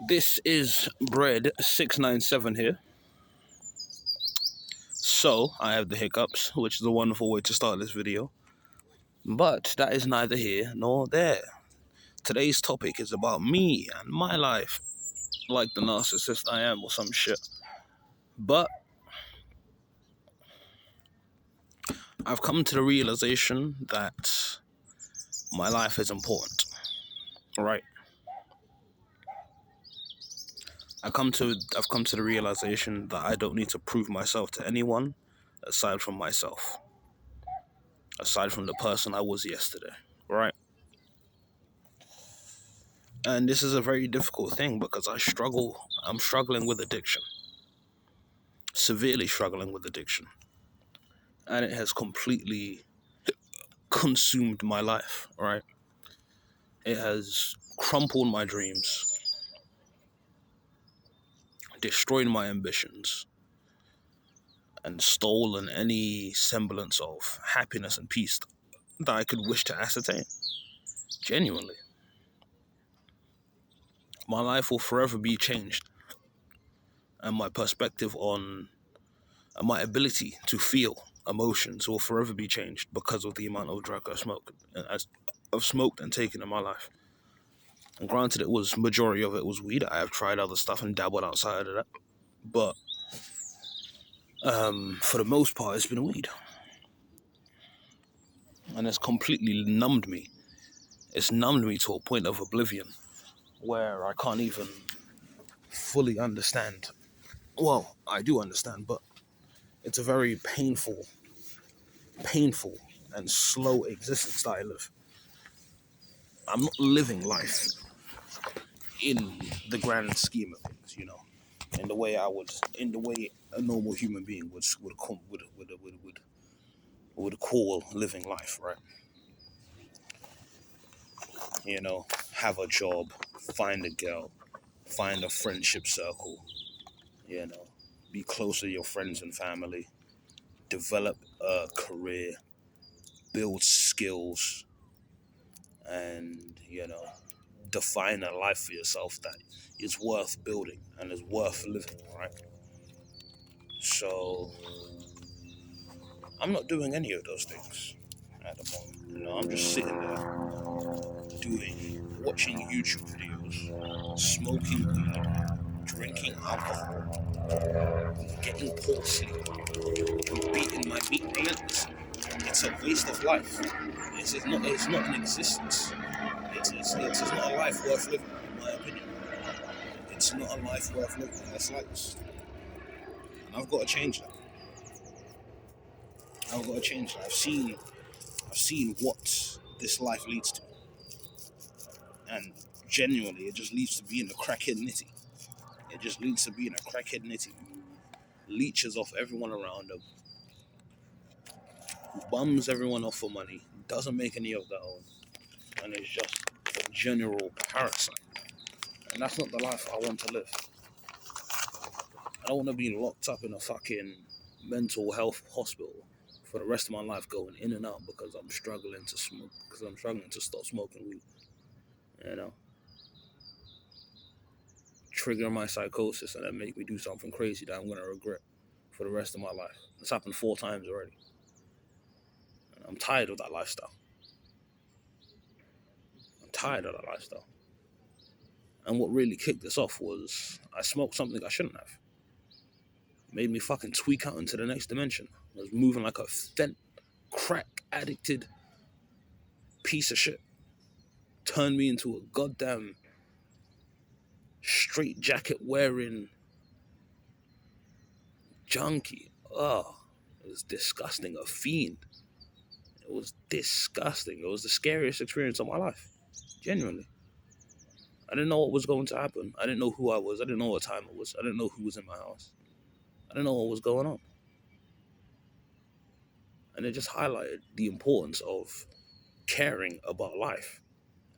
This is Bread 697 here. So, I have the hiccups, which is a wonderful way to start this video. But that is neither here nor there. Today's topic is about me and my life, like the narcissist I am or some shit. But I've come to the realization that my life is important, right? I've come to the realization that I don't need to prove myself to anyone aside from myself, aside from the person I was yesterday, right? And this is a very difficult thing because I'm struggling with addiction, severely struggling with addiction. And it has completely consumed my life, right? It has crumpled my dreams, destroyed my ambitions, and stolen any semblance of happiness and peace that I could wish to ascertain. Genuinely. My life will forever be changed, and my perspective on and my ability to feel emotions will forever be changed because of the amount of drug I've smoked and taken in my life. And granted, majority of it was weed. I have tried other stuff and dabbled outside of that, but for the most part, it's been weed, and it's completely numbed me. It's numbed me to a point of oblivion where I can't even fully understand. Well, I do understand, but it's a very painful and slow existence that I live. I'm not living life in the grand scheme of things, in the way a normal human being would call living life, right? Have a job, find a girl, find a friendship circle, you know, be close to your friends and family, develop a career, build skills, and define a life for yourself that is worth building and is worth living, right? So I'm not doing any of those things at the moment. I'm just sitting there watching YouTube videos, smoking weed, drinking alcohol, getting poor sleep, and beating my beat relentlessly. It's a waste of life. It's not an existence. It's not a life worth living, in my opinion. It's not a life worth living. That's like this. And I've got to change that. I've seen what this life leads to. And genuinely, it just leads to being a crackhead nitty. It just leads to being a crackhead nitty who leeches off everyone around them, who bums everyone off for money, doesn't make any of their own, and is just a general parasite. And that's not the life I want to live. I don't want to be locked up in a fucking mental health hospital for the rest of my life going in and out because I'm struggling to stop smoking weed. Trigger my psychosis and then make me do something crazy that I'm going to regret for the rest of my life. It's happened 4 times already. And I'm tired of that lifestyle. And what really kicked this off was I smoked something I shouldn't have. It made me fucking tweak out into the next dimension. I was moving like a crack addicted piece of shit. Turned me into a goddamn straight jacket wearing junkie. Oh, it was disgusting. A fiend. It was disgusting. It was the scariest experience of my life. Genuinely. I didn't know what was going to happen. I didn't know who I was. I didn't know what time it was. I didn't know who was in my house. I didn't know what was going on. And it just highlighted the importance of caring about life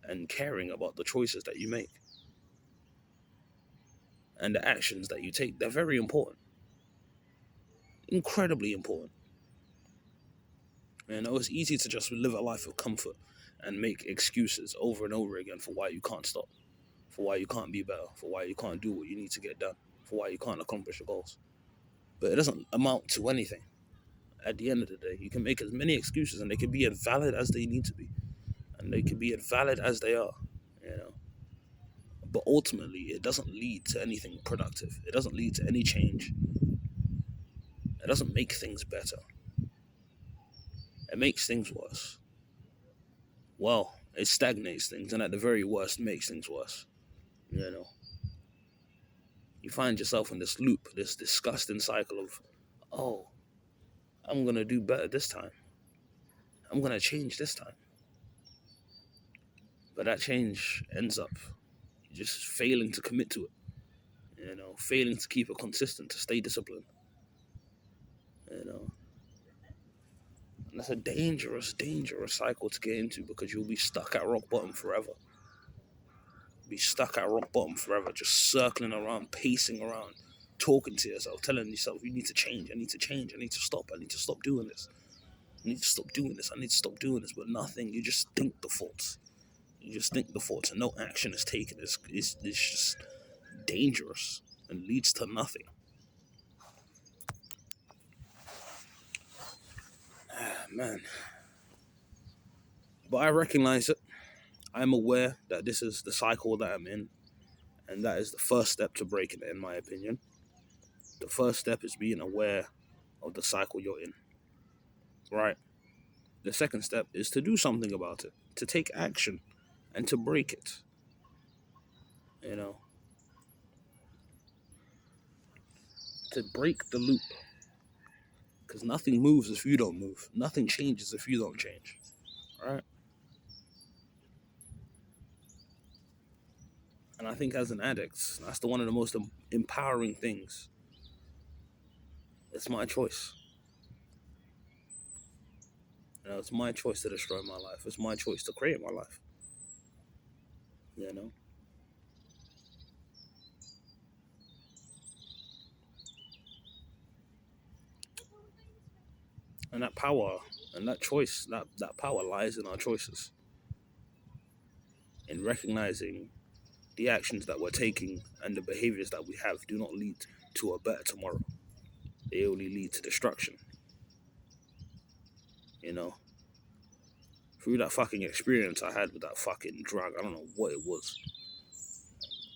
and caring about the choices that you make and the actions that you take. They're very important. Incredibly important. It's easy to just live a life of comfort and make excuses over and over again for why you can't stop, for why you can't be better, for why you can't do what you need to get done, for why you can't accomplish your goals. But it doesn't amount to anything. At the end of the day, you can make as many excuses, and they can be as valid as they need to be, and they can be as valid as they are, you know. But ultimately, it doesn't lead to anything productive. It doesn't lead to any change. It doesn't make things better. It makes things worse. Well, it stagnates things, and at the very worst, makes things worse. You know, you find yourself in this loop, this disgusting cycle of, oh, I'm gonna do better this time. I'm gonna change this time. But that change ends up just failing to commit to it. You know, failing to keep it consistent, to stay disciplined. You know, and that's a dangerous, dangerous cycle to get into because you'll be stuck at rock bottom forever. Be stuck at rock bottom forever, just circling around, pacing around, talking to yourself, telling yourself, you need to change, I need to change, I need to stop, I need to stop doing this. I need to stop doing this, I need to stop doing this, but nothing, you just think the thoughts. You just think the thoughts and no action is taken. It's just dangerous and leads to nothing. Man. But I recognize it. I'm aware that this is the cycle that I'm in, and that is the first step to breaking it, in my opinion. The first step is being aware of the cycle you're in, right? The second step is to do something about it, to take action, and to break it. You know, to break the loop. Because nothing moves if you don't move. Nothing changes if you don't change, right? And I think as an addict, that's one of the most empowering things. It's my choice. You know, it's my choice to destroy my life. It's my choice to create my life. You know? And that power and that choice, that power lies in our choices. In recognizing the actions that we're taking and the behaviors that we have do not lead to a better tomorrow. They only lead to destruction. You know? Through that fucking experience I had with that fucking drug, I don't know what it was.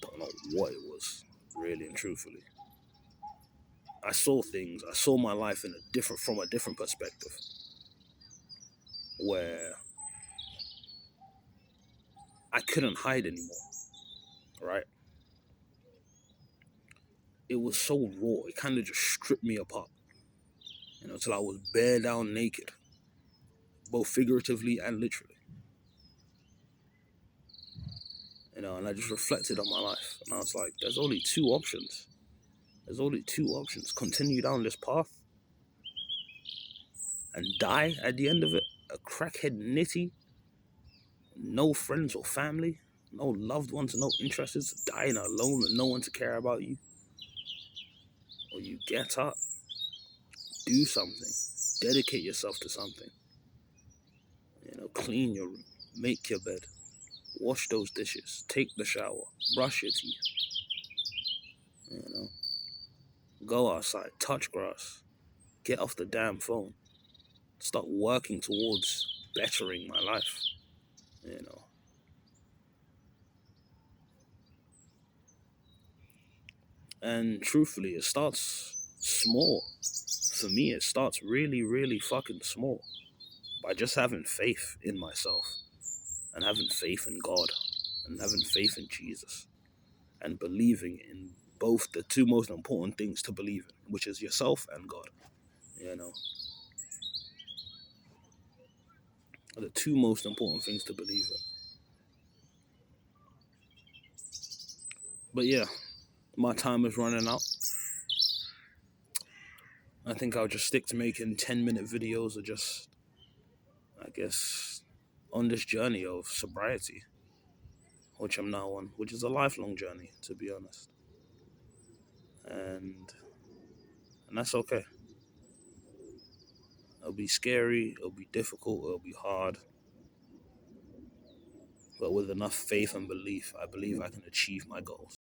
Don't know what it was, really and truthfully. I saw things. I saw my life from a different perspective, where I couldn't hide anymore. Right? It was so raw. It kind of just stripped me apart. You know, till I was bare down naked, both figuratively and literally. You know, and I just reflected on my life, and I was like, "There's only two options. There's only two options: continue down this path and die at the end of it, a crackhead nitty, no friends or family, no loved ones, no interests, dying alone with no one to care about you. Or you get up, do something, dedicate yourself to something. You know, clean your room, make your bed, wash those dishes, take the shower, brush your teeth. You know, go outside, touch grass, get off the damn phone, start working towards bettering my life. You know, and truthfully, it starts small. For me, it starts really, really fucking small by just having faith in myself and having faith in God and having faith in Jesus and believing in both the two most important things to believe in, which is yourself and God. You know, the two most important things to believe in. But yeah, my time is running out. I think I'll just stick to making 10-minute videos of just, I guess, on this journey of sobriety, which I'm now on, which is a lifelong journey, to be honest. And that's okay. It'll be scary, it'll be difficult, it'll be hard. But with enough faith and belief, I believe I can achieve my goals.